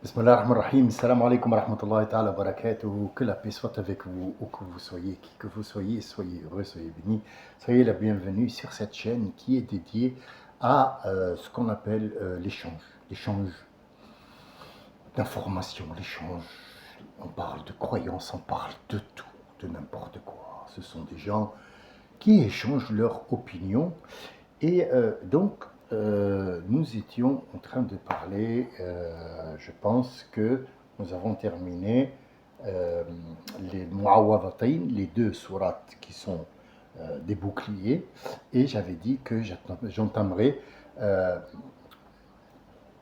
Bismillah ar-Rahman ar-Rahim, salam alaikum wa rahmatullahi ta'ala wa barakatuh, que la paix soit avec vous, où que vous soyez, qui que vous soyez heureux, soyez bénis, soyez la bienvenue sur cette chaîne qui est dédiée à ce qu'on appelle l'échange d'informations, l'échange, on parle de croyances, on parle de tout, de n'importe quoi. Ce sont des gens qui échangent leurs opinions et nous étions en train de parler, je pense que nous avons terminé les Mu'awwadhatain, les deux sourates qui sont des boucliers, et j'avais dit que j'entamerai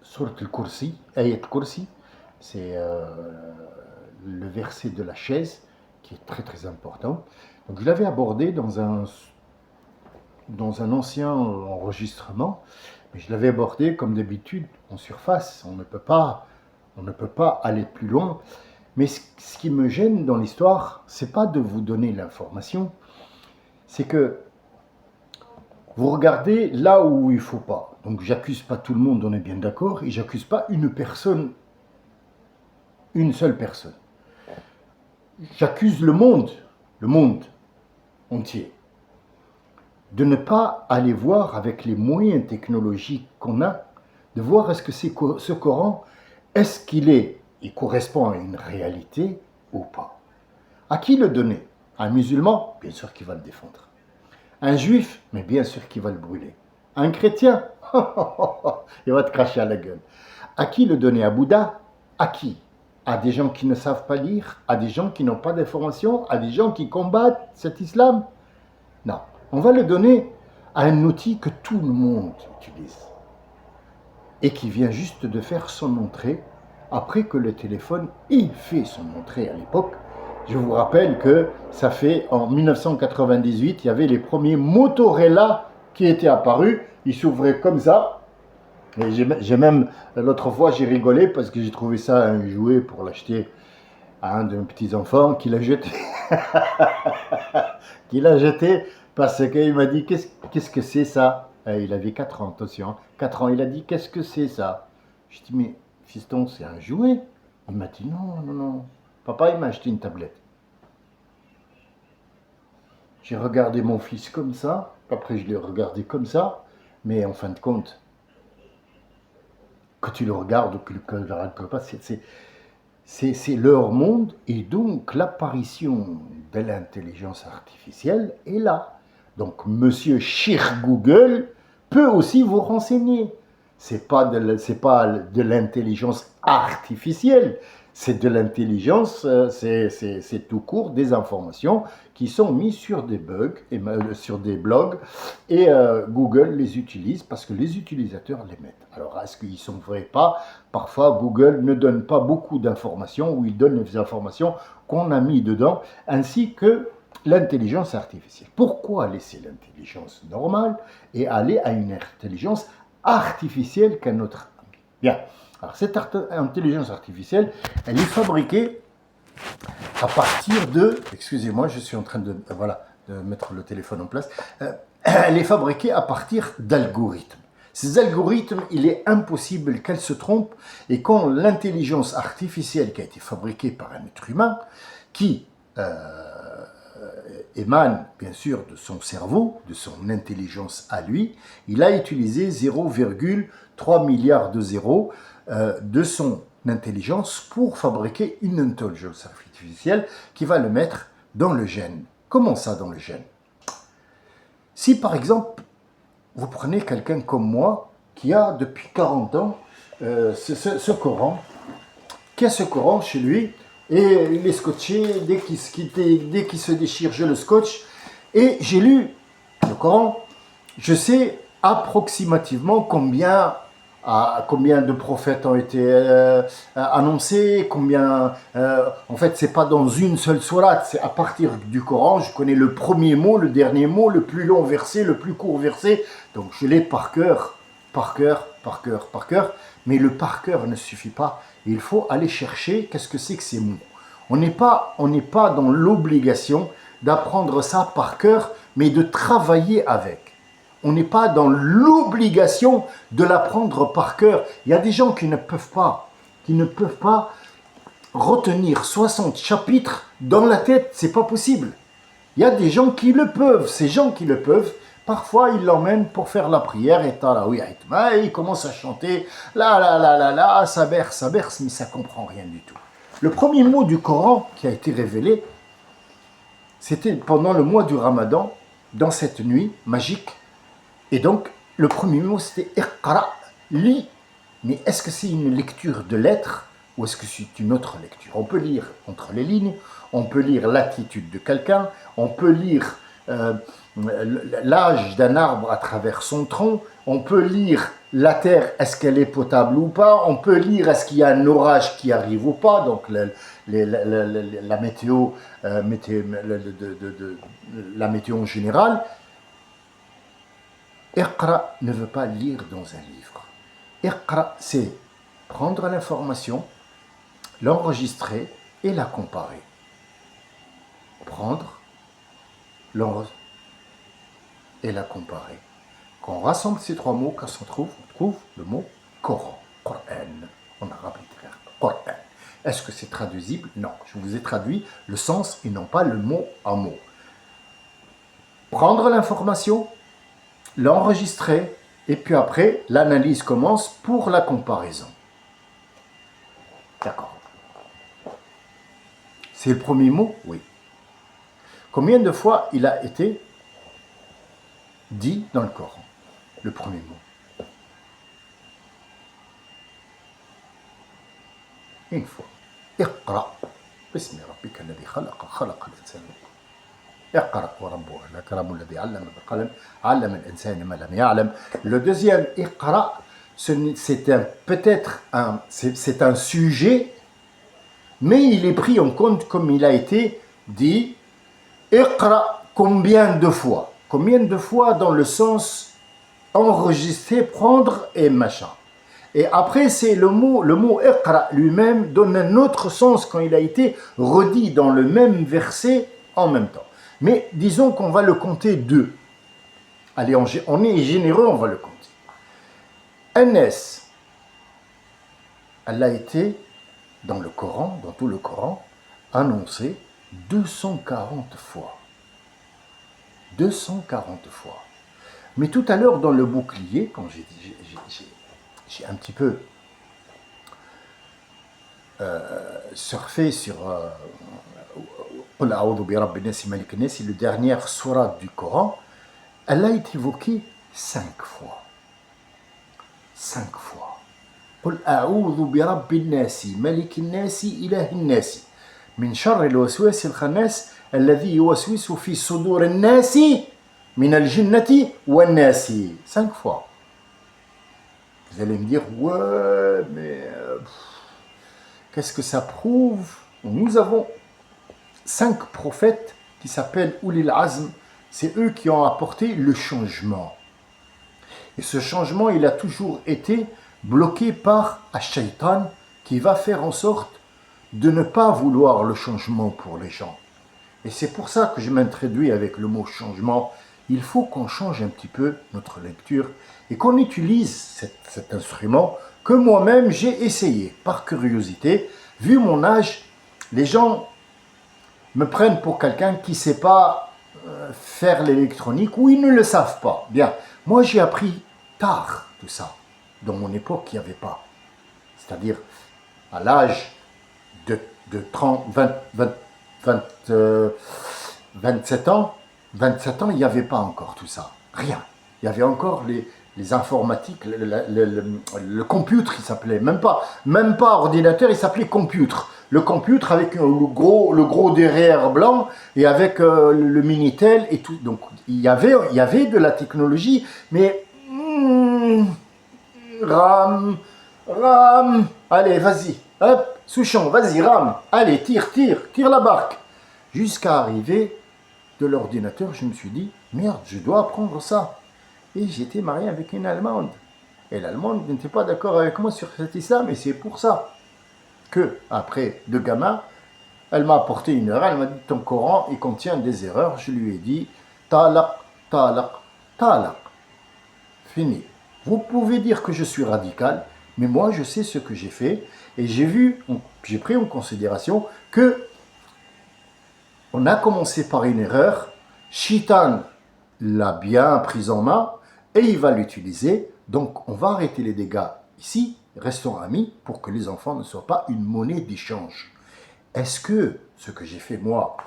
Surat al-Kursi, Ayat al-Kursi, c'est le verset de la chaise qui est très très important. Donc je l'avais abordé dans un ancien enregistrement, mais je l'avais abordé comme d'habitude en surface. On ne peut pas aller plus loin. Mais ce qui me gêne dans l'histoire, c'est pas de vous donner l'information, c'est que vous regardez là où il faut pas. Donc j'accuse pas tout le monde, on est bien d'accord, et j'accuse pas une seule personne. J'accuse le monde entier, de ne pas aller voir avec les moyens technologiques qu'on a, de voir est-ce que ce Coran, est-ce il correspond à une réalité ou pas. À qui le donner? Un musulman? Bien sûr qu'il va le défendre. Un juif? Mais bien sûr qu'il va le brûler. Un chrétien? Il va te cracher à la gueule. À qui le donner? À Bouddha? À qui? À des gens qui ne savent pas lire? À des gens qui n'ont pas d'informations? À des gens qui combattent cet islam? Non. On va le donner à un outil que tout le monde utilise et qui vient juste de faire son entrée après que le téléphone ait fait son entrée à l'époque. Je vous rappelle que ça fait en 1998, il y avait les premiers Motorola qui étaient apparus. Ils s'ouvraient comme ça. Et j'ai même, l'autre fois, j'ai rigolé parce que j'ai trouvé ça un jouet pour l'acheter à un de mes petits-enfants qui l'a jeté. Parce qu'il m'a dit, qu'est-ce que c'est ça? Il avait 4 ans, attention, 4 ans. Il a dit, qu'est-ce que c'est ça? Je dis, mais fiston, c'est un jouet. Il m'a dit, non. Papa, il m'a acheté une tablette. J'ai regardé mon fils comme ça, après je l'ai regardé comme ça, mais en fin de compte, que tu le regardes ou que tu ne le regardes pas, c'est leur monde, et donc l'apparition de l'intelligence artificielle est là. Donc monsieur Cher Google peut aussi vous renseigner. C'est pas de l'intelligence artificielle, c'est de l'intelligence, c'est tout court des informations qui sont mises sur des sur des blogs, et Google les utilise parce que les utilisateurs les mettent. Alors est-ce qu'ils sont vrais? Pas. Parfois Google ne donne pas beaucoup d'informations, ou il donne les informations qu'on a mis dedans, ainsi que l'intelligence artificielle. Pourquoi laisser l'intelligence normale et aller à une intelligence artificielle qu'un autre ami? Bien. Alors cette intelligence artificielle, elle est fabriquée à partir de... Excusez-moi, je suis en train de mettre le téléphone en place. Elle est fabriquée à partir d'algorithmes. Ces algorithmes, il est impossible qu'elles se trompent, et quand l'intelligence artificielle qui a été fabriquée par un être humain, qui émane bien sûr de son cerveau, de son intelligence à lui, il a utilisé 0,3 milliards de zéros de son intelligence pour fabriquer une intelligence artificielle qui va le mettre dans le gène. Comment ça, dans le gène? Si par exemple, vous prenez quelqu'un comme moi qui a depuis 40 ans ce Coran, qui a ce Coran chez lui, et il est scotché, dès qu'il se déchire, je le scotche, et j'ai lu le Coran, je sais approximativement combien de prophètes ont été annoncés, en fait, c'est pas dans une seule sourate, c'est à partir du Coran, je connais le premier mot, le dernier mot, le plus long verset, le plus court verset, donc je l'ai par cœur, mais le par cœur ne suffit pas, il faut aller chercher qu'est-ce que c'est que ces mots. On n'est pas dans l'obligation d'apprendre ça par cœur, mais de travailler avec. On n'est pas dans l'obligation de l'apprendre par cœur. Il y a des gens qui ne peuvent pas. qui ne peuvent pas retenir 60 chapitres dans la tête, c'est pas possible. Il y a des gens qui le peuvent, ces gens qui le peuvent, parfois ils l'emmènent pour faire la prière et ils commencent à chanter, ça berce, mais ça comprend rien du tout. Le premier mot du Coran qui a été révélé, c'était pendant le mois du Ramadan, dans cette nuit magique. Et donc, le premier mot, c'était Iqra, lis. Mais est-ce que c'est une lecture de lettres ou est-ce que c'est une autre lecture? On peut lire entre les lignes, on peut lire l'attitude de quelqu'un, on peut lire l'âge d'un arbre à travers son tronc, on peut lire la terre, est-ce qu'elle est potable ou pas, on peut lire est-ce qu'il y a un orage qui arrive ou pas, donc la météo, la météo en général. Iqra ne veut pas lire dans un livre. Iqra, c'est prendre l'information, l'enregistrer et la comparer. Prendre, l'enregistrer et la comparer. Quand on rassemble ces trois mots, qu'est-ce qu'on trouve? On trouve le mot Coran, Qur'an, en arabe littéraire, Qur'an. Est-ce que c'est traduisible? Non, je vous ai traduit le sens et non pas le mot à mot. Prendre l'information, l'enregistrer, et puis après, l'analyse commence pour la comparaison. D'accord. C'est le premier mot? Oui. Combien de fois il a été dit dans le Coran, le premier mot? Une fois. Iqra, bismi rabbika alladhi khalaqa, khalaqa al-insana. Iqra wa rabbuka al-akram alladhi 'allama bil-qalam, 'allama al-insana ma lam ya'lam. Le deuxième Iqra, c'est un sujet, mais il est pris en compte comme il a été dit. Iqra, combien de fois? Combien de fois dans le sens enregistrer, prendre et machin. Et après, c'est le mot Iqra lui-même donne un autre sens quand il a été redit dans le même verset en même temps. Mais disons qu'on va le compter deux. Allez, on est généreux, on va le compter. Anas, elle a été, dans le Coran, dans tout le Coran, annoncée 240 fois. 240 fois. Mais tout à l'heure, dans le bouclier, quand j'ai un petit peu surfé sur le dernier surat du Coran, elle a été évoquée 5 fois. 5 fois. قل أعوذ برب الناس ملك الناس إله الناس من شر الوسواس الخناس الذي يوسوس في صدور الناس من الجنة والناس. 5 fois. Vous allez me dire, ouais, mais qu'est-ce que ça prouve? Nous avons 5 prophètes qui s'appellent Ulil Azm. C'est eux qui ont apporté le changement. Et ce changement, il a toujours été bloqué par Ash-Shaytan qui va faire en sorte de ne pas vouloir le changement pour les gens. Et c'est pour ça que je m'introduis avec le mot changement. Il faut qu'on change un petit peu notre lecture et qu'on utilise cet instrument que moi-même j'ai essayé par curiosité. Vu mon âge, les gens me prennent pour quelqu'un qui ne sait pas faire l'électronique ou ils ne le savent pas. Bien, moi j'ai appris tard tout ça. Dans mon époque, il n'y avait pas. C'est-à-dire, à l'âge de 27 ans, il n'y avait pas encore tout ça. Rien. Il y avait encore les informatiques, le computer, il s'appelait. Même pas ordinateur, il s'appelait computer. Le computer avec le gros derrière blanc et avec le Minitel et tout. Donc, il y avait de la technologie, mais... RAM, allez, vas-y, hop, Souchon, vas-y, rame, allez, tire la barque. Jusqu'à arriver de l'ordinateur, je me suis dit, merde, je dois apprendre ça. Et j'étais marié avec une Allemande. Et l'Allemande n'était pas d'accord avec moi sur cet islam, et c'est pour ça que, après, de gamin, elle m'a apporté une erreur, elle m'a dit, ton Coran, il contient des erreurs. Je lui ai dit, talaq, talaq, talaq. Fini. Vous pouvez dire que je suis radical, Mais moi, je sais ce que j'ai fait et j'ai pris en considération que on a commencé par une erreur. Shitan l'a bien prise en main et il va l'utiliser. Donc, on va arrêter les dégâts ici. Restons amis pour que les enfants ne soient pas une monnaie d'échange. Est-ce que ce que j'ai fait moi,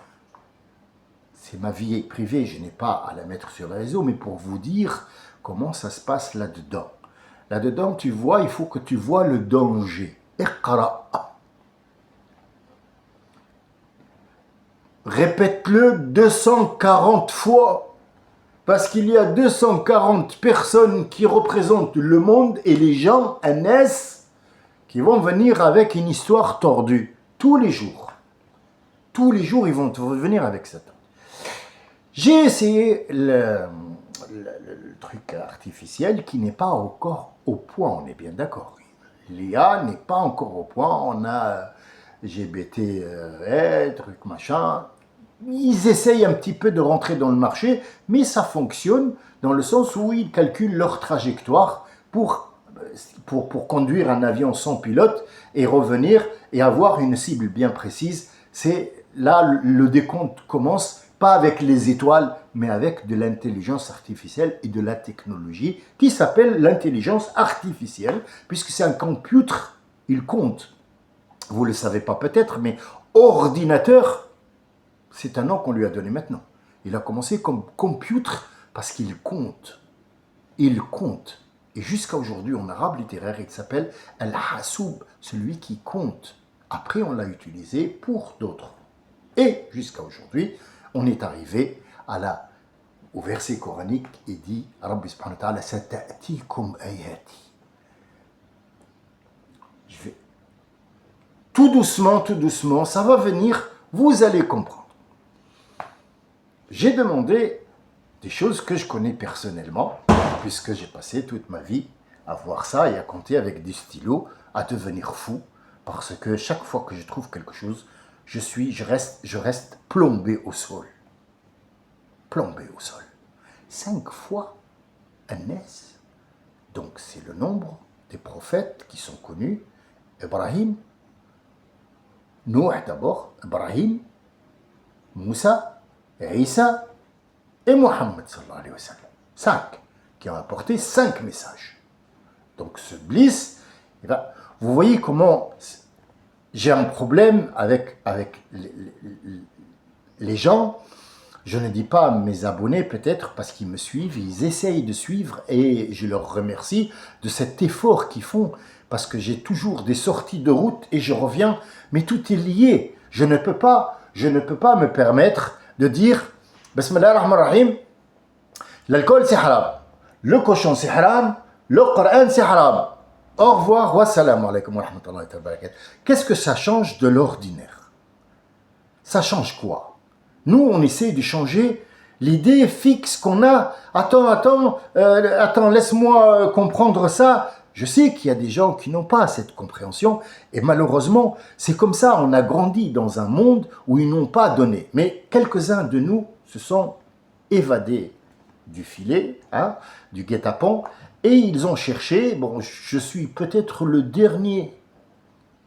c'est ma vie privée, je n'ai pas à la mettre sur le réseau, mais pour vous dire comment ça se passe là-dedans. Là-dedans, tu vois, il faut que tu vois le danger. Iqra. Répète-le 240 fois, parce qu'il y a 240 personnes qui représentent le monde et les gens, un S, qui vont venir avec une histoire tordue. Tous les jours. Tous les jours, ils vont venir avec ça. J'ai essayé le truc artificiel qui n'est pas encore au point, on est bien d'accord. L'IA n'est pas encore au point, on a GPT, truc machin. Ils essayent un petit peu de rentrer dans le marché, mais ça fonctionne dans le sens où ils calculent leur trajectoire pour conduire un avion sans pilote et revenir et avoir une cible bien précise. C'est là le décompte commence, pas avec les étoiles, mais avec de l'intelligence artificielle et de la technologie qui s'appelle l'intelligence artificielle, puisque c'est un computer, il compte. Vous ne le savez pas peut-être, mais ordinateur, c'est un nom qu'on lui a donné maintenant. Il a commencé comme computer parce qu'il compte. Il compte. Et jusqu'à aujourd'hui, en arabe littéraire, il s'appelle Al-Hasoub, celui qui compte. Après, on l'a utilisé pour d'autres. Et jusqu'à aujourd'hui, on est arrivé au verset coranique et dit Rabbi subhanahu wa ta'ala sata'tikum ayati. Je vais tout doucement, ça va venir, vous allez comprendre. J'ai demandé des choses que je connais personnellement, puisque j'ai passé toute ma vie à voir ça et à compter avec des stylos, à devenir fou, parce que chaque fois que je trouve quelque chose, je reste plombé au sol. Plombé au sol. 5 fois un S. Donc c'est le nombre des prophètes qui sont connus. Ibrahim, Noé d'abord, Ibrahim, Moussa, Isa et Mohammed sallallahu alayhi wa sallam. 5 qui ont apporté 5 messages. Donc ce bliss, vous voyez comment j'ai un problème avec les gens. Je ne dis pas mes abonnés peut-être parce qu'ils me suivent, ils essayent de suivre et je leur remercie de cet effort qu'ils font parce que j'ai toujours des sorties de route et je reviens, mais tout est lié. Je ne peux pas me permettre de dire Bismillah ar-Rahman ar-Rahim, l'alcool c'est haram, le cochon c'est haram, le Coran c'est haram. Au revoir, wassalamu alaikum wa rahmatullahi wa barakatuh. Qu'est-ce que ça change de l'ordinaire? Ça change quoi? Nous, on essaie de changer l'idée fixe qu'on a. Attends, laisse-moi comprendre ça. Je sais qu'il y a des gens qui n'ont pas cette compréhension et malheureusement, c'est comme ça. On a grandi dans un monde où ils n'ont pas donné. Mais quelques-uns de nous se sont évadés du filet, du guet-apens, et ils ont cherché. Bon, je suis peut-être le dernier,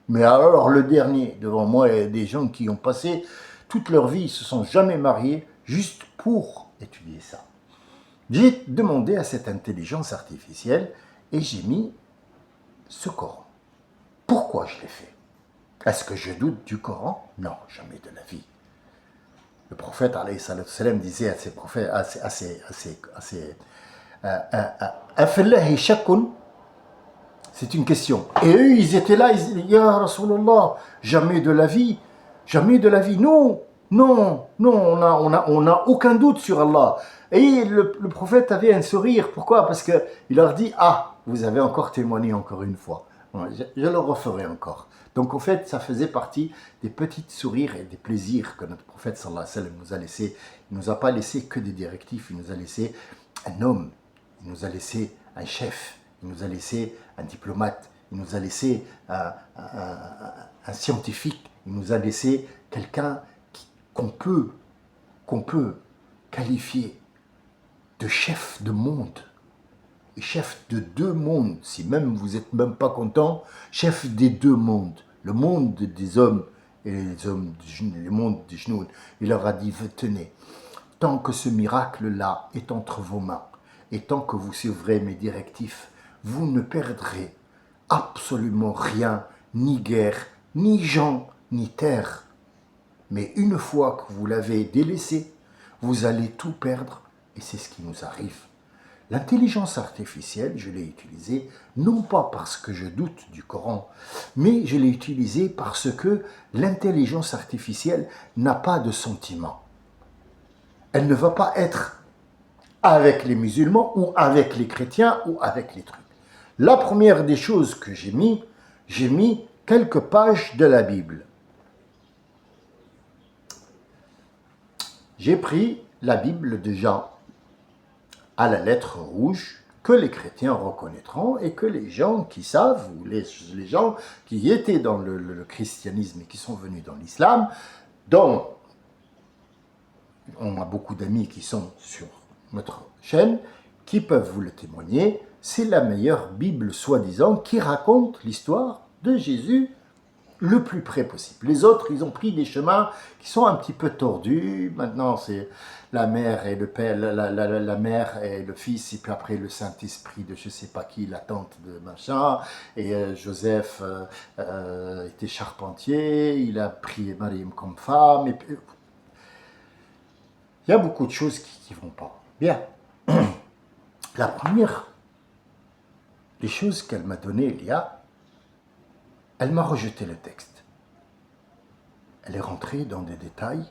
mais alors le dernier. Devant moi, il y a des gens qui ont passé toute leur vie, ils ne se sont jamais mariés juste pour étudier ça. J'ai demandé à cette intelligence artificielle et j'ai mis ce Coran. Pourquoi je l'ai fait? Est-ce que je doute du Coran? Non, jamais de la vie. Le prophète alayhi salatu salam disait à ses prophètes, c'est une question. Et eux, ils étaient là, ils disaient, Ya Rasulallah, jamais de la vie. Jamais de la vie. Non, on n'a aucun doute sur Allah. Et le prophète avait un sourire. Pourquoi? Parce qu'il leur dit, vous avez encore témoigné encore une fois. Je le referai encore. Donc en fait, ça faisait partie des petits sourires et des plaisirs que notre prophète sallallahu alayhi wa sallam nous a laissés. Il ne nous a pas laissé que des directives, il nous a laissé un homme, il nous a laissé un chef, il nous a laissé un diplomate, il nous a laissé un scientifique, il nous a laissé quelqu'un qu'on peut qualifier de chef de monde. chef de deux mondes, si même vous n'êtes même pas content, chef des deux mondes, le monde des hommes et le monde des genoux. Il leur a dit, tenez, tant que ce miracle-là est entre vos mains, et tant que vous suivrez mes directives, vous ne perdrez absolument rien, ni guerre, ni gens, ni terre. Mais une fois que vous l'avez délaissé, vous allez tout perdre, et c'est ce qui nous arrive. L'intelligence artificielle, je l'ai utilisée non pas parce que je doute du Coran, mais je l'ai utilisée parce que l'intelligence artificielle n'a pas de sentiment. Elle ne va pas être avec les musulmans ou avec les chrétiens ou avec les trucs. La première des choses que j'ai mis quelques pages de la Bible. J'ai pris la Bible de Jean à la lettre rouge que les chrétiens reconnaîtront et que les gens qui savent, ou les gens qui étaient dans le christianisme et qui sont venus dans l'islam, dont on a beaucoup d'amis qui sont sur notre chaîne, qui peuvent vous le témoigner, c'est la meilleure Bible soi-disant qui raconte l'histoire de Jésus le plus près possible. Les autres, ils ont pris des chemins qui sont un petit peu tordus. Maintenant, c'est la mère et le père, la mère et le fils, et puis après le Saint-Esprit de je sais pas qui, la tante de machin. Et Joseph était charpentier, il a pris Mariam comme femme. Et puis, il y a beaucoup de choses qui ne vont pas. Bien. La première des choses qu'elle m'a donné, Elia, elle m'a rejeté le texte. Elle est rentrée dans des détails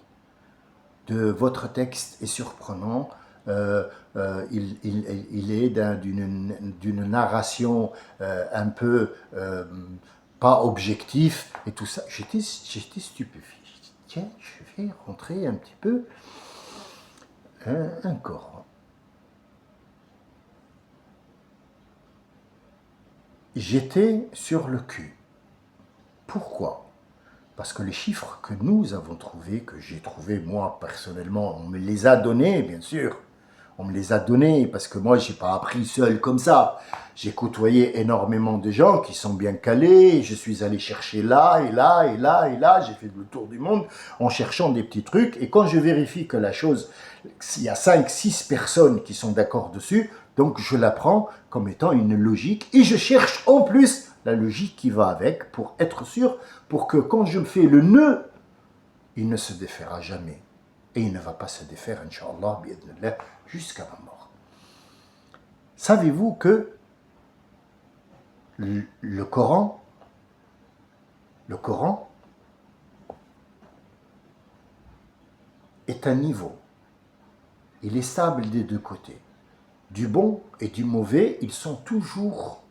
de votre texte est surprenant, il est d'une narration un peu pas objectif et tout ça. J'étais stupéfait. Je dis, tiens, je vais rentrer un petit peu un Coran. J'étais sur le cul. Pourquoi ? Parce que les chiffres que nous avons trouvés, que j'ai trouvés moi personnellement, on me les a donnés bien sûr. On me les a donnés parce que moi je n'ai pas appris seul comme ça. J'ai côtoyé énormément de gens qui sont bien calés. Je suis allé chercher là et là et là et là. J'ai fait le tour du monde en cherchant des petits trucs. Et quand je vérifie que la chose, il y a 5-6 personnes qui sont d'accord dessus, donc je la prends comme étant une logique. Et je cherche en plus la logique qui va avec pour être sûr, pour que quand je me fais le nœud, il ne se défera jamais. Et il ne va pas se défaire, Inch'Allah, jusqu'à ma mort. Savez-vous que le Coran est un niveau. Il est stable des deux côtés. Du bon et du mauvais, ils sont toujours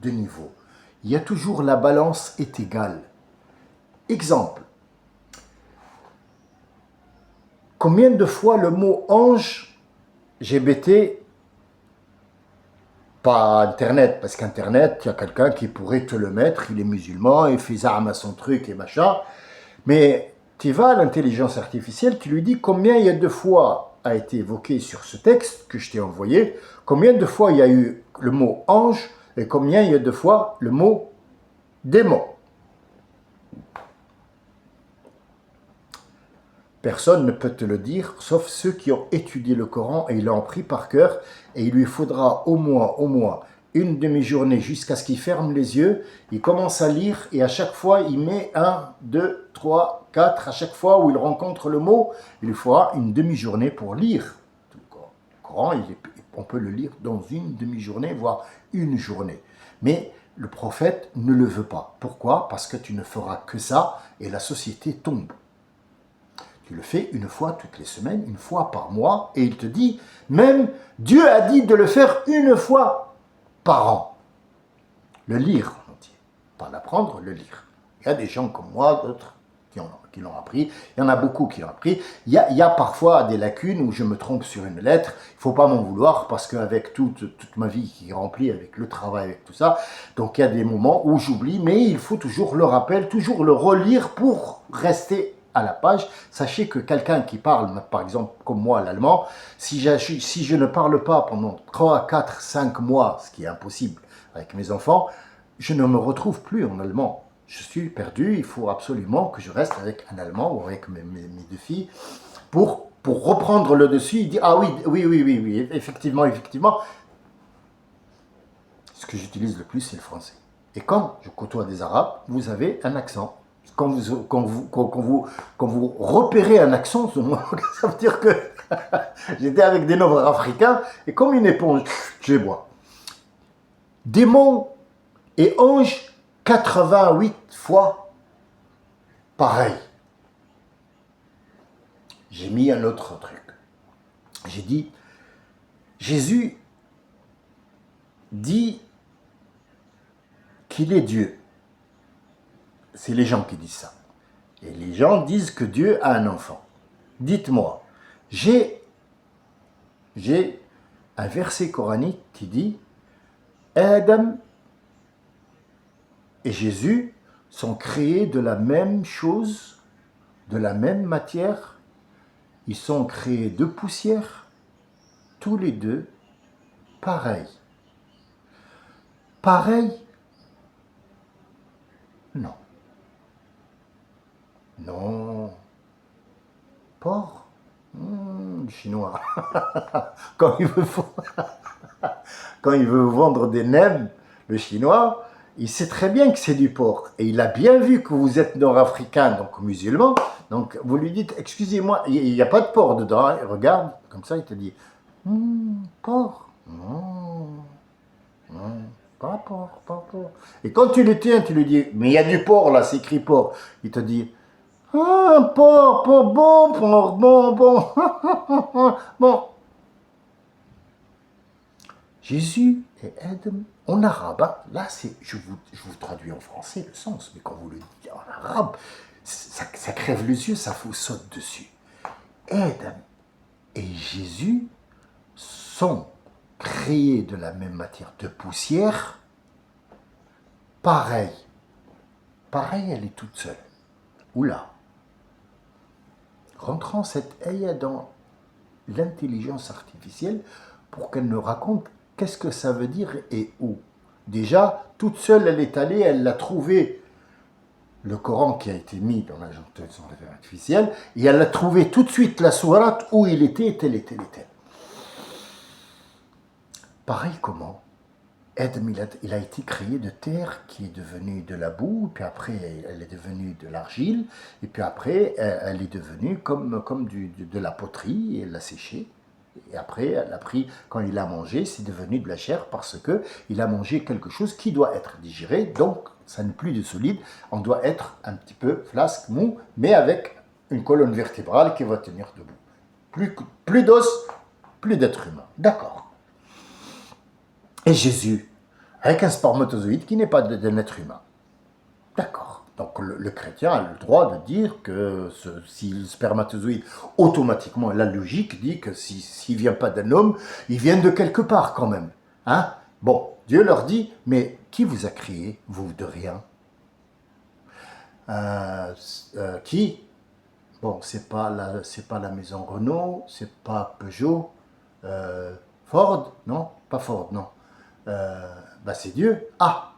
de niveau. Il y a toujours la balance est égale. Exemple. Combien de fois le mot ange, j'ai bêté, pas Internet, parce qu'Internet, il y a quelqu'un qui pourrait te le mettre, il est musulman, il fait z'ama son truc et machin, mais tu vas à l'intelligence artificielle, tu lui dis combien il y a de fois a été évoqué sur ce texte que je t'ai envoyé, combien de fois il y a eu le mot ange, et combien il y a de fois le mot démon. Personne ne peut te le dire, sauf ceux qui ont étudié le Coran et ils l'ont pris par cœur. Et il lui faudra au moins une demi-journée jusqu'à ce qu'il ferme les yeux. Il commence à lire et à chaque fois, il met 1, 2, 3, 4. À chaque fois où il rencontre le mot, il lui faudra une demi-journée pour lire. Le Coran, on peut le lire dans une demi-journée, voire une journée. Mais le prophète ne le veut pas. Pourquoi ? Parce que tu ne feras que ça et la société tombe. Tu le fais une fois toutes les semaines, une fois par mois, et il te dit, même Dieu a dit de le faire une fois par an. Le lire en entier. Pas l'apprendre, le lire. Il y a des gens comme moi, d'autres qui l'ont appris. Il y en a beaucoup qui l'ont appris. Il y a parfois des lacunes où je me trompe sur une lettre. Il ne faut pas m'en vouloir parce qu'avec toute ma vie qui est remplie avec le travail, avec tout ça, donc il y a des moments où j'oublie, mais il faut toujours le rappel, toujours le relire pour rester à la page. Sachez que quelqu'un qui parle, par exemple comme moi l'allemand, si je ne parle pas pendant 3, 4, 5 mois, ce qui est impossible avec mes enfants, je ne me retrouve plus en allemand. Je suis perdu, il faut absolument que je reste avec un allemand ou avec mes deux filles pour reprendre le dessus. Il dit, ah oui, oui, oui, oui, oui, effectivement, effectivement. Ce que j'utilise le plus, c'est le français. Et quand je côtoie des Arabes, vous avez un accent. Quand vous repérez un accent, ça veut dire que j'étais avec des Nord-Africains et comme une éponge, je les bois. Démon et ange, 88 fois pareil. J'ai mis un autre truc. J'ai dit, Jésus dit qu'il est Dieu. C'est les gens qui disent ça. Et les gens disent que Dieu a un enfant. Dites-moi, j'ai un verset coranique qui dit Adam et Jésus sont créés de la même chose, de la même matière. Ils sont créés de poussière, tous les deux, pareil. Pareil? Non. Non. Porc? Le chinois. Quand il veut vendre des nems, le chinois, il sait très bien que c'est du porc. Et il a bien vu que vous êtes nord-africain, donc musulman. Donc vous lui dites, excusez-moi, il n'y a pas de porc dedans. Hein. Regarde, comme ça, il te dit, porc. Non, non, pas porc, pas porc. Et quand tu le tiens, tu lui dis, mais il y a du porc là, c'est écrit porc. Il te dit, ah, porc, porc, bon, porc, bon, bon, bon. Jésus et Adam, en arabe, hein, là je vous traduis en français le sens, mais quand vous le dites en arabe, ça crève les yeux, ça vous saute dessus. Adam et Jésus sont créés de la même matière de poussière, pareil. Pareil, elle est toute seule. Oula. Rentrons cette ayah dans l'intelligence artificielle pour qu'elle nous raconte qu'est-ce que ça veut dire et où. Déjà, toute seule, elle est allée, elle a trouvé le Coran qui a été mis dans l'intelligence artificielle, et elle a trouvé tout de suite la sourate où il était, tel et tel et tel. Pareil comment Adam, il a été créé de terre qui est devenue de la boue, puis après elle est devenue de l'argile, et puis après elle est devenue comme de la poterie, et elle l'a séchée. Et après, elle a pris, quand il a mangé, c'est devenu de la chair parce que il a mangé quelque chose qui doit être digéré, donc ça n'est plus de solide, on doit être un petit peu flasque, mou, mais avec une colonne vertébrale qui va tenir debout. Plus d'os, plus d'être humain. D'accord. Et Jésus, avec un spermatozoïde qui n'est pas d'un être humain. D'accord. Donc le chrétien a le droit de dire que si le spermatozoïde, automatiquement, la logique dit que s'il ne vient pas d'un homme, il vient de quelque part quand même. Hein? Bon, Dieu leur dit, mais qui vous a créé, vous, de rien? Qui? Bon, c'est pas la maison Renault, c'est pas Peugeot, Ford, non? Pas Ford, non. C'est Dieu. Ah,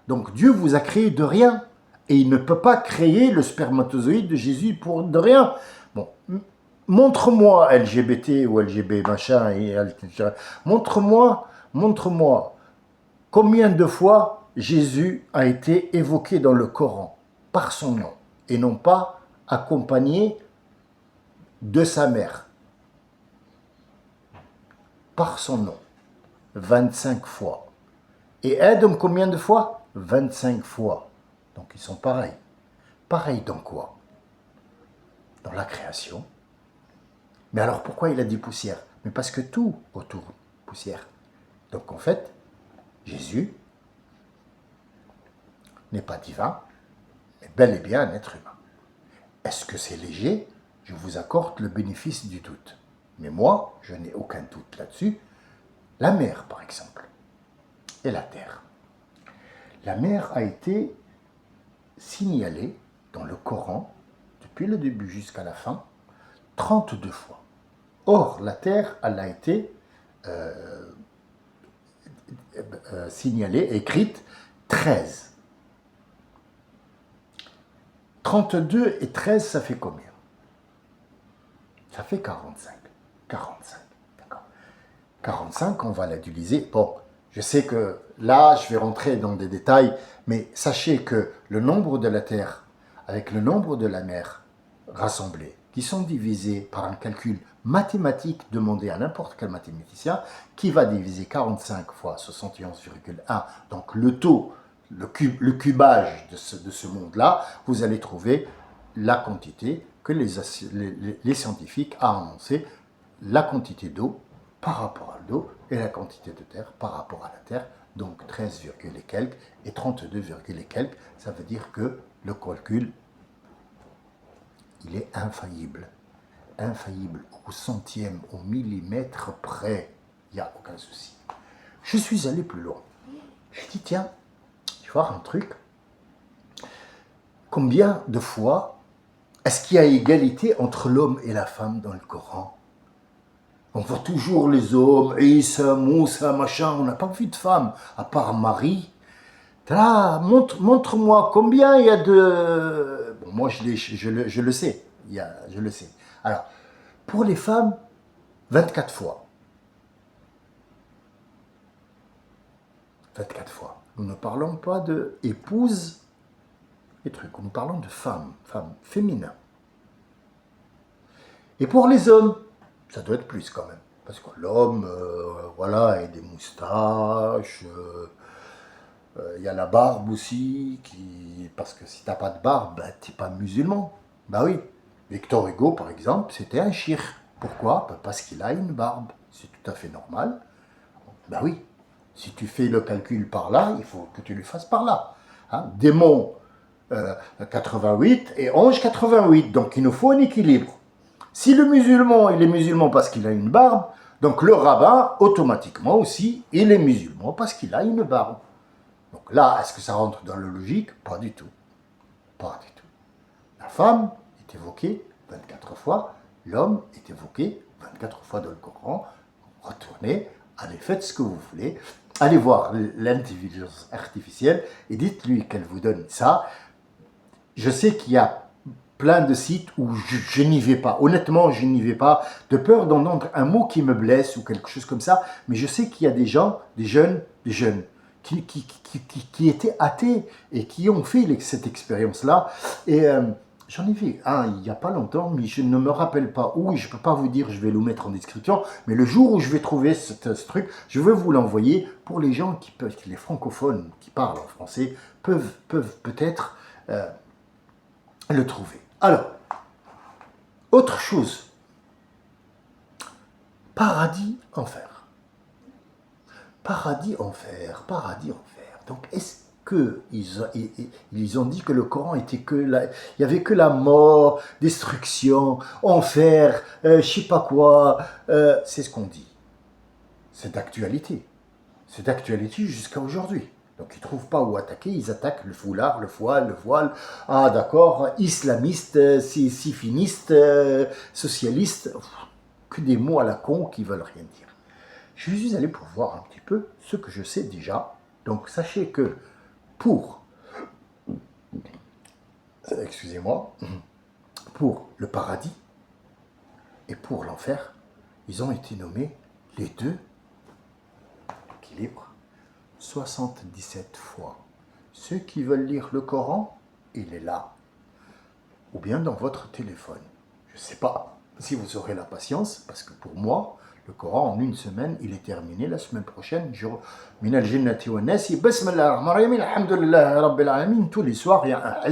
donc Dieu vous a créé de rien. Et il ne peut pas créer le spermatozoïde de Jésus pour de rien. Bon, montre-moi LGBT ou LGB machin, montre-moi combien de fois Jésus a été évoqué dans le Coran par son nom et non pas accompagné de sa mère. Par son nom. 25 fois. Et Adam, combien de fois? 25 fois. Donc ils sont pareils. Pareils dans quoi? Dans la création. Mais alors pourquoi il a dit poussière? Mais parce que tout autour, poussière. Donc en fait, Jésus n'est pas divin, mais bel et bien un être humain. Est-ce que c'est léger? Je vous accorde le bénéfice du doute. Mais moi, je n'ai aucun doute là-dessus. La mer, par exemple, et la terre. La mer a été signalée dans le Coran depuis le début jusqu'à la fin, 32 fois. Or, la terre, elle a été signalée, écrite 13. 32 et 13, ça fait combien? Ça fait 45. 45, d'accord. 45, on va l'utiliser. Bon, je sais que là, je vais rentrer dans des détails, mais sachez que le nombre de la Terre avec le nombre de la mer rassemblés, qui sont divisés par un calcul mathématique demandé à n'importe quel mathématicien, qui va diviser 45 fois 71,1, donc le taux, le cubage de ce monde-là, vous allez trouver la quantité que les scientifiques ont annoncé, la quantité d'eau par rapport à l'eau et la quantité de terre par rapport à la terre, donc 13, et quelques et 32, et quelques, ça veut dire que le calcul, il est infaillible. Infaillible au centième, au millimètre près, il n'y a aucun souci. Je suis allé plus loin. Je dis, tiens, je vais voir un truc. Combien de fois est-ce qu'il y a égalité entre l'homme et la femme dans le Coran? On voit toujours les hommes, Isa, Moussa, machin, on n'a pas vu de femmes, à part Marie. Là, montre-moi combien il y a de... Bon, moi, je le sais, je le sais. Alors, pour les femmes, 24 fois. 24 fois. Nous ne parlons pas de épouse et trucs, nous parlons de femmes féminin. Et pour les hommes, ça doit être plus quand même. Parce que l'homme, voilà, a des moustaches, y a la barbe aussi, parce que si t'as pas de barbe, ben, t'es pas musulman. Bah oui. Victor Hugo, par exemple, c'était un shir. Pourquoi? Parce qu'il a une barbe. C'est tout à fait normal. Bah oui. Si tu fais le calcul par là, il faut que tu le fasses par là. Hein? Démon 88 et ange 88. Donc il nous faut un équilibre. Si le musulman, il est musulman parce qu'il a une barbe, donc le rabbin, automatiquement aussi, il est musulman parce qu'il a une barbe. Donc là, est-ce que ça rentre dans la logique? Pas du tout. Pas du tout. La femme est évoquée 24 fois, l'homme est évoqué 24 fois dans le Coran. Retournez, allez, faites ce que vous voulez, allez voir l'intelligence artificielle et dites-lui qu'elle vous donne ça. Je sais qu'il y a plein de sites où je n'y vais pas. Honnêtement, je n'y vais pas, de peur d'entendre un mot qui me blesse ou quelque chose comme ça. Mais je sais qu'il y a des gens, des jeunes, qui étaient athées et qui ont fait cette expérience-là. Et j'en ai vu un il n'y a pas longtemps, mais je ne me rappelle pas où, et je ne peux pas vous dire, je vais le mettre en description, mais le jour où je vais trouver ce truc, je vais vous l'envoyer pour les gens qui peuvent, les francophones qui parlent en français, peuvent peut-être le trouver. Alors, autre chose, paradis, enfer. Paradis, enfer, paradis, enfer. Donc, est-ce qu'ils ont dit que le Coran était il y avait que la mort, destruction, enfer, je sais pas quoi. C'est ce qu'on dit. C'est d'actualité. C'est d'actualité jusqu'à aujourd'hui. Donc ils ne trouvent pas où attaquer, ils attaquent le foulard, le voile. Ah d'accord, islamiste, sifiniste, socialiste, que des mots à la con qui veulent rien dire. Je suis allé pour voir un petit peu ce que je sais déjà. Donc sachez que pour le paradis et pour l'enfer, ils ont été nommés les deux équilibres 77 fois. Ceux qui veulent lire le Coran, il est là. Ou bien dans votre téléphone. Je ne sais pas si vous aurez la patience, parce que pour moi, le Coran, en une semaine, il est terminé. La semaine prochaine, Minal Jinnati wa Nasi, Bismillah ar-Rahman ar-Rahim, Alhamdulillah Rabbil Alamin. Tous les soirs, il y a un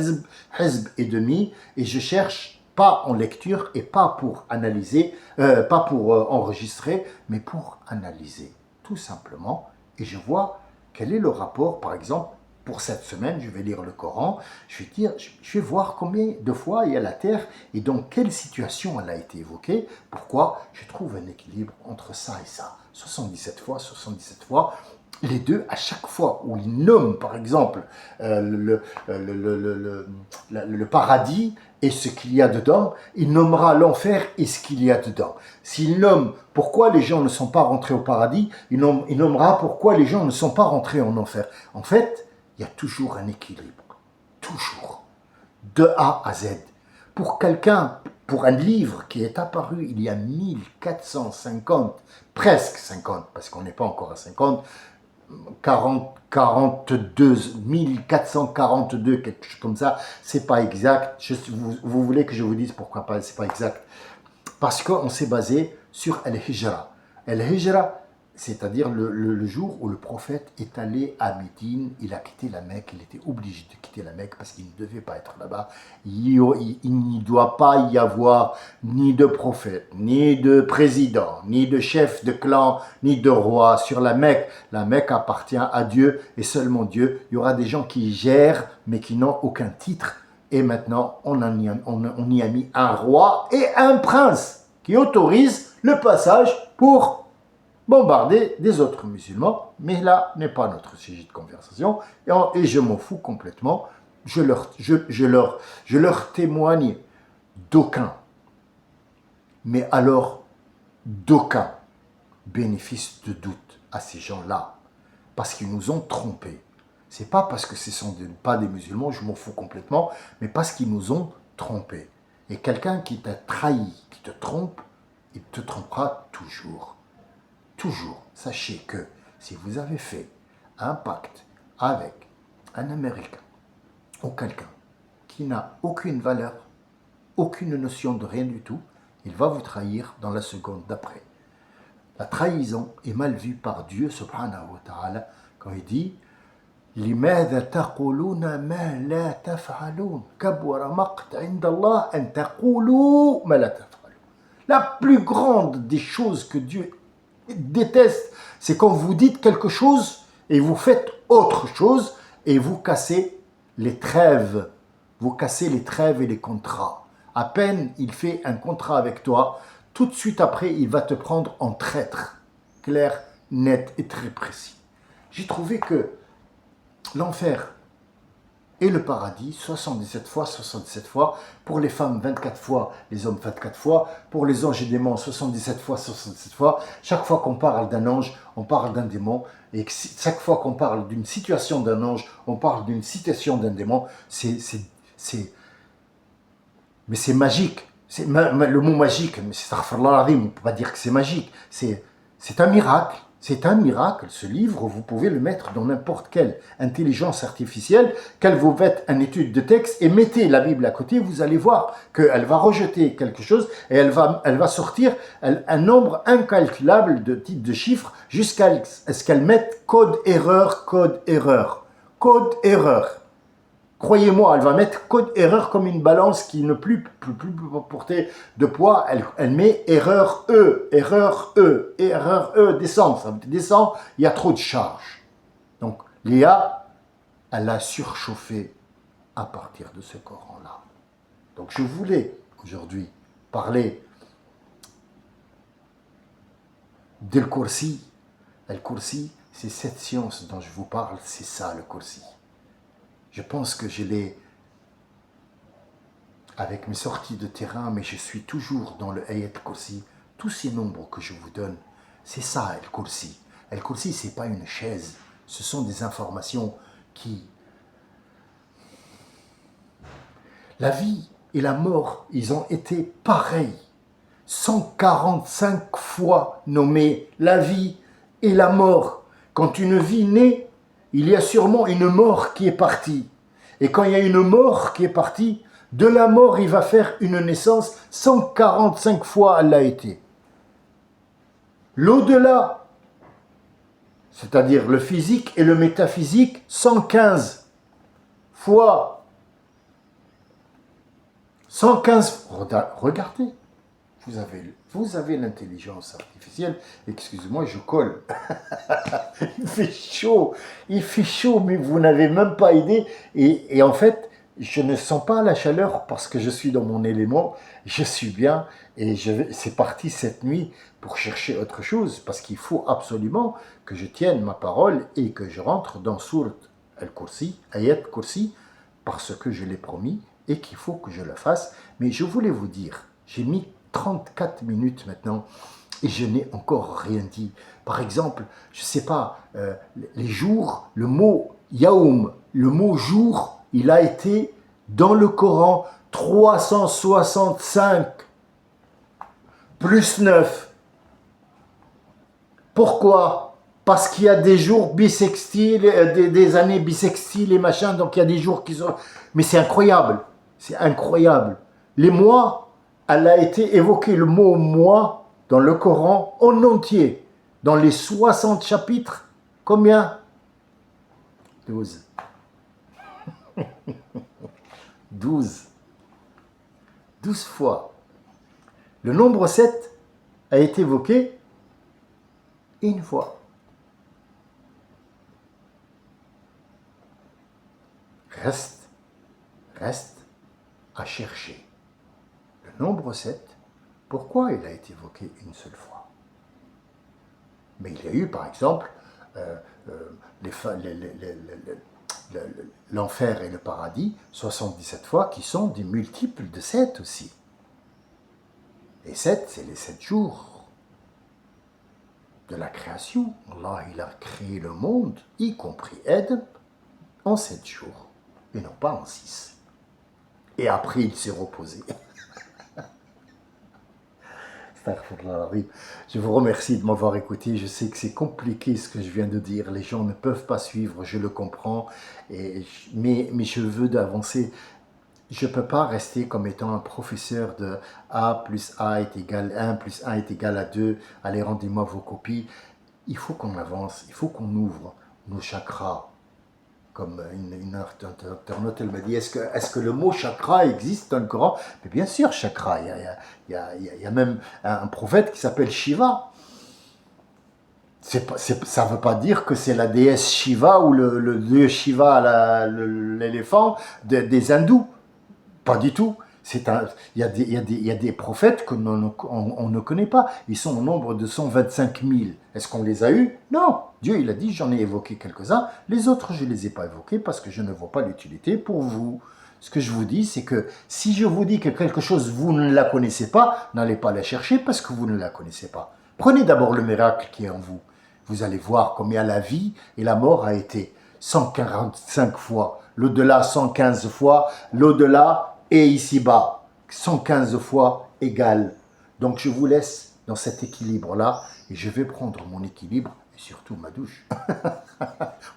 hizb et demi, et je cherche pas en lecture et pas pour analyser, pas pour enregistrer, mais pour analyser, tout simplement. Et je vois quel est le rapport, par exemple, pour cette semaine, je vais lire le Coran, je vais voir combien de fois il y a la terre et dans quelle situation elle a été évoquée. Pourquoi? Je trouve un équilibre entre ça et ça. 77 fois, les deux, à chaque fois où ils nomment, par exemple, le paradis et ce qu'il y a dedans, il nommera l'enfer et ce qu'il y a dedans. S'il nomme pourquoi les gens ne sont pas rentrés au paradis, il nommera pourquoi les gens ne sont pas rentrés en enfer. En fait, il y a toujours un équilibre. Toujours. De A à Z. Pour quelqu'un, pour un livre qui est apparu il y a 1450, presque 50, parce qu'on n'est pas encore à 50, 42, 1442, quelque chose comme ça, c'est pas exact. Vous voulez que je vous dise pourquoi pas, c'est pas exact? Parce qu'on s'est basé sur Al-Hijra. Al-Hijra, c'est-à-dire le jour où le prophète est allé à Médine, il a quitté la Mecque, il était obligé de quitter la Mecque parce qu'il ne devait pas être là-bas. Il n'y doit pas y avoir ni de prophète, ni de président, ni de chef de clan, ni de roi sur la Mecque. La Mecque appartient à Dieu et seulement Dieu. Il y aura des gens qui gèrent mais qui n'ont aucun titre. Et maintenant, on y a mis un roi et un prince qui autorisent le passage pour bombarder des autres musulmans. Mais là n'est pas notre sujet de conversation. Et je m'en fous complètement. Je leur témoigne d'aucun. Mais alors, d'aucun bénéfice de doute à ces gens-là. Parce qu'ils nous ont trompés. C'est pas parce que ce ne sont pas des musulmans, je m'en fous complètement, mais parce qu'ils nous ont trompés. Et quelqu'un qui t'a trahi, qui te trompe, il te trompera toujours. Toujours. Sachez que si vous avez fait un pacte avec un Américain ou quelqu'un qui n'a aucune valeur, aucune notion de rien du tout, il va vous trahir dans la seconde d'après. La trahison est mal vue par Dieu subhanahu wa ta'ala quand il dit لماذا تقولون ما لا تفعلون كبر مقتا عند الله أن تقولوا ما لا تفعلون. La plus grande des choses que Dieu déteste, c'est quand vous dites quelque chose et vous faites autre chose et vous cassez les trêves. Vous cassez les trêves et les contrats. À peine il fait un contrat avec toi, tout de suite après, il va te prendre en traître. Clair, net et très précis. J'ai trouvé que l'enfer et le paradis, 77 fois, pour les femmes 24 fois, les hommes 24 fois, pour les anges et démons 77 fois, chaque fois qu'on parle d'un ange, on parle d'un démon, et chaque fois qu'on parle d'une situation d'un ange, on parle d'une citation d'un démon, mais c'est magique. Le mot magique, mais c'est astaghfirullah al-azim, on ne peut pas dire que c'est magique, c'est un miracle. C'est un miracle, ce livre, vous pouvez le mettre dans n'importe quelle intelligence artificielle, qu'elle vous mette une étude de texte et mettez la Bible à côté, vous allez voir qu'elle va rejeter quelque chose et elle va sortir un nombre incalculable de chiffres jusqu'à ce qu'elle mette code erreur, code erreur, code erreur. Croyez-moi, elle va mettre code erreur comme une balance qui ne peut plus porter de poids. Elle met erreur E, descend. Ça descend, il y a trop de charge. Donc, Léa, elle a surchauffé à partir de ce Coran-là. Donc, je voulais aujourd'hui parler del Kursi. Le Kursi, c'est cette science dont je vous parle, c'est ça le Kursi. Je pense que je l'ai avec mes sorties de terrain, mais je suis toujours dans le Ayat Kursi. Tous ces nombres que je vous donne, c'est ça El Kursi. El Kursi, ce n'est pas une chaise. Ce sont des informations qui... La vie et la mort, ils ont été pareils. 145 fois nommés la vie et la mort. Quand une vie naît, il y a sûrement une mort qui est partie. Et quand il y a une mort qui est partie, de la mort, il va faire une naissance. 145 fois, elle l'a été. L'au-delà, c'est-à-dire le physique et le métaphysique, 115 fois. 115, regardez, vous avez l'intelligence artificielle, excusez-moi, je colle. Il fait chaud, mais vous n'avez même pas idée. Et en fait, je ne sens pas la chaleur parce que je suis dans mon élément, je suis bien et c'est parti cette nuit pour chercher autre chose parce qu'il faut absolument que je tienne ma parole et que je rentre dans Sourate Al-Kursi, Ayat Kursi, parce que je l'ai promis et qu'il faut que je le fasse. Mais je voulais vous dire, j'ai mis 34 minutes maintenant et je n'ai encore rien dit. Par exemple, je ne sais pas, les jours, le mot yaoum, le mot jour, il a été dans le Coran 365 plus 9. Pourquoi? Parce qu'il y a des jours bissextiles, des années bissextiles et machin, donc il y a des jours qui sont... Mais c'est incroyable, c'est incroyable. Les mois, elle a été évoqué le mot mois dans le Coran en entier. Dans les 60 chapitres, combien? 12. 12. 12 fois. Le nombre 7 a été évoqué une fois. Reste à chercher. Le nombre 7, pourquoi il a été évoqué une seule fois? Mais il y a eu, par exemple, l'enfer et le paradis, 77 fois, qui sont des multiples de 7 aussi. Et 7, c'est les 7 jours de la création. Allah, il a créé le monde, y compris Adam, en 7 jours, et non pas en 6. Et après, il s'est reposé. Je vous remercie de m'avoir écouté. Je sais que c'est compliqué ce que je viens de dire. Les gens ne peuvent pas suivre, je le comprends. Mais je veux d'avancer. Je ne peux pas rester comme étant un professeur de A plus A est égal 1 plus 1 est égal à 2. Allez, rendez-moi vos copies. Il faut qu'on avance, il faut qu'on ouvre nos chakras. Comme une internaute, elle m'a dit, est-ce que le mot chakra existe dans le Coran? Mais bien sûr, chakra. Il y a même un prophète qui s'appelle Shiva. Ça ne veut pas dire que c'est la déesse Shiva ou le dieu Shiva, l'éléphant des hindous. Pas du tout. Il y a des prophètes qu'on on ne connaît pas. Ils sont au nombre de 125 000. Est-ce qu'on les a eus? Non. Dieu, il a dit, j'en ai évoqué quelques-uns. Les autres, je ne les ai pas évoqués parce que je ne vois pas l'utilité pour vous. Ce que je vous dis, c'est que si je vous dis que quelque chose, vous ne la connaissez pas, n'allez pas la chercher parce que vous ne la connaissez pas. Prenez d'abord le miracle qui est en vous. Vous allez voir combien la vie et la mort a été 145 fois, l'au-delà 115 fois, l'au-delà et ici-bas 115 fois égal. Donc je vous laisse dans cet équilibre-là et je vais prendre mon équilibre et surtout ma douche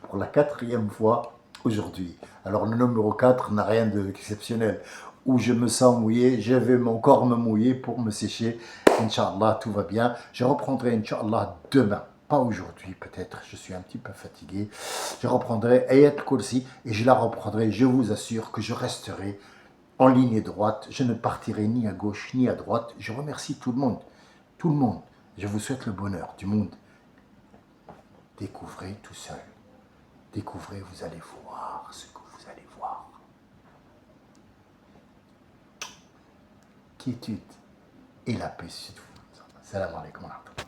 pour la 4e fois aujourd'hui. Alors le numéro 4 n'a rien d'exceptionnel. Où je me sens mouillé, je vais encore me mouiller pour me sécher. Inch'Allah, tout va bien. Je reprendrai Inch'Allah demain. Pas aujourd'hui peut-être, je suis un petit peu fatigué. Je reprendrai Ayat Kursi et je la reprendrai. Je vous assure que je resterai en ligne droite. Je ne partirai ni à gauche ni à droite. Je remercie tout le monde. Tout le monde. Je vous souhaite le bonheur du monde. Découvrez tout seul. Découvrez, vous allez voir ce que vous allez voir. Quiétude et la paix sur vous. Salam alaikum wa rahmatullah.